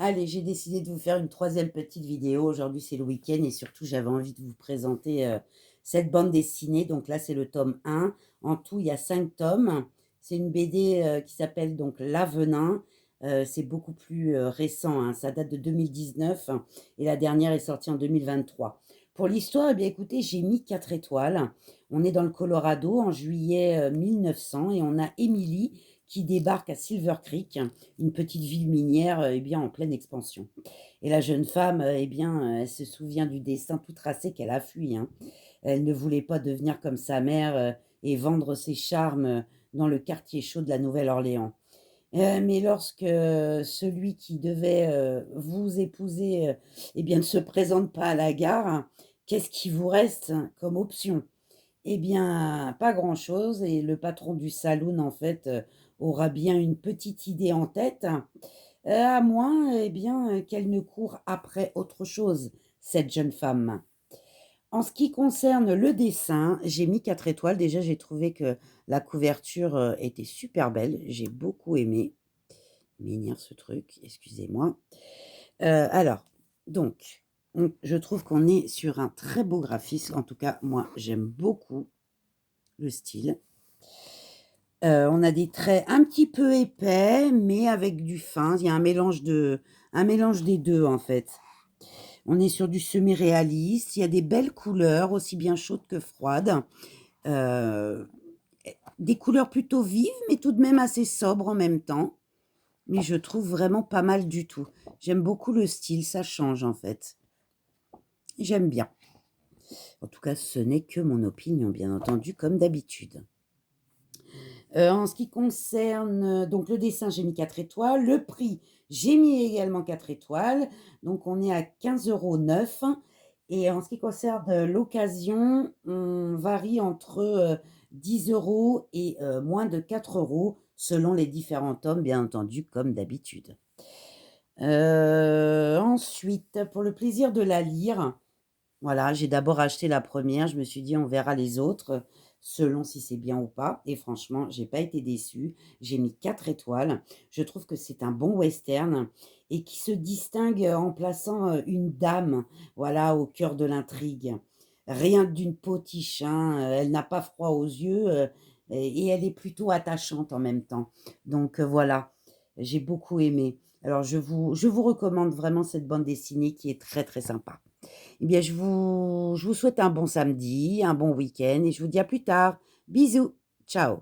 Allez, j'ai décidé de vous faire une troisième petite vidéo. Aujourd'hui, c'est le week-end et surtout, j'avais envie de vous présenter, cette bande dessinée. Donc là, c'est le tome 1. En tout, il y a 5 tomes. C'est une BD, qui s'appelle donc L'Avenin. C'est beaucoup plus, récent, hein. Ça date de 2019 et la dernière est sortie en 2023. Pour l'histoire, eh bien, écoutez, j'ai mis 4 étoiles. On est dans le Colorado en juillet, 1900 et on a Emily qui débarque à Silver Creek, une petite ville minière, eh bien, en pleine expansion. Et la jeune femme, eh bien, elle se souvient du destin tout tracé qu'elle a fui, hein. Elle ne voulait pas devenir comme sa mère, et vendre ses charmes, dans le quartier chaud de la Nouvelle-Orléans. Mais lorsque celui qui devait, vous épouser, eh bien, ne se présente pas à la gare, qu'est-ce qui vous reste comme option? Eh bien, pas grand-chose et le patron du saloon, en fait, aura bien une petite idée en tête, à moins, eh bien, qu'elle ne court après autre chose, cette jeune femme. En ce qui concerne le dessin, j'ai mis 4 étoiles. Déjà, j'ai trouvé que la couverture, était super belle. J'ai beaucoup aimé. Il m'énerve ce truc, excusez-moi. Alors, donc, je trouve qu'on est sur un très beau graphisme. En tout cas, moi, j'aime beaucoup le style. On a des traits un petit peu épais, mais avec du fin. Il y a un mélange des 2 en fait. On est sur du semi-réaliste, il y a des belles couleurs, aussi bien chaudes que froides. Heu, des couleurs plutôt vives, mais tout de même assez sobres en même temps. Mais je trouve vraiment pas mal du tout. J'aime beaucoup le style, ça change en fait. J'aime bien. En tout cas, ce n'est que mon opinion, bien entendu, comme d'habitude. En ce qui concerne, donc le dessin, j'ai mis 4 étoiles. Le prix, j'ai mis également 4 étoiles. Donc on est à 15,9 € et en ce qui concerne, l'occasion, on varie entre, 10 € et moins de 4 € selon les différents tomes, bien entendu, comme d'habitude. Ensuite, pour le plaisir de la lire, voilà, j'ai d'abord acheté la première. Je me suis dit: «On verra les autres, selon si c'est bien ou pas» et franchement, j'ai pas été déçue. J'ai mis 4 étoiles. Je trouve que c'est un bon western et qui se distingue, en plaçant, une dame, voilà, au cœur de l'intrigue. Rien d'une potiche, hein, elle n'a pas froid aux yeux, et elle est plutôt attachante en même temps. Donc, voilà, j'ai beaucoup aimé. Alors je vous recommande vraiment cette bande dessinée qui est très, très sympa. Eh bien, je vous souhaite un bon samedi, un bon week-end et je vous dis à plus tard. Bisous, ciao.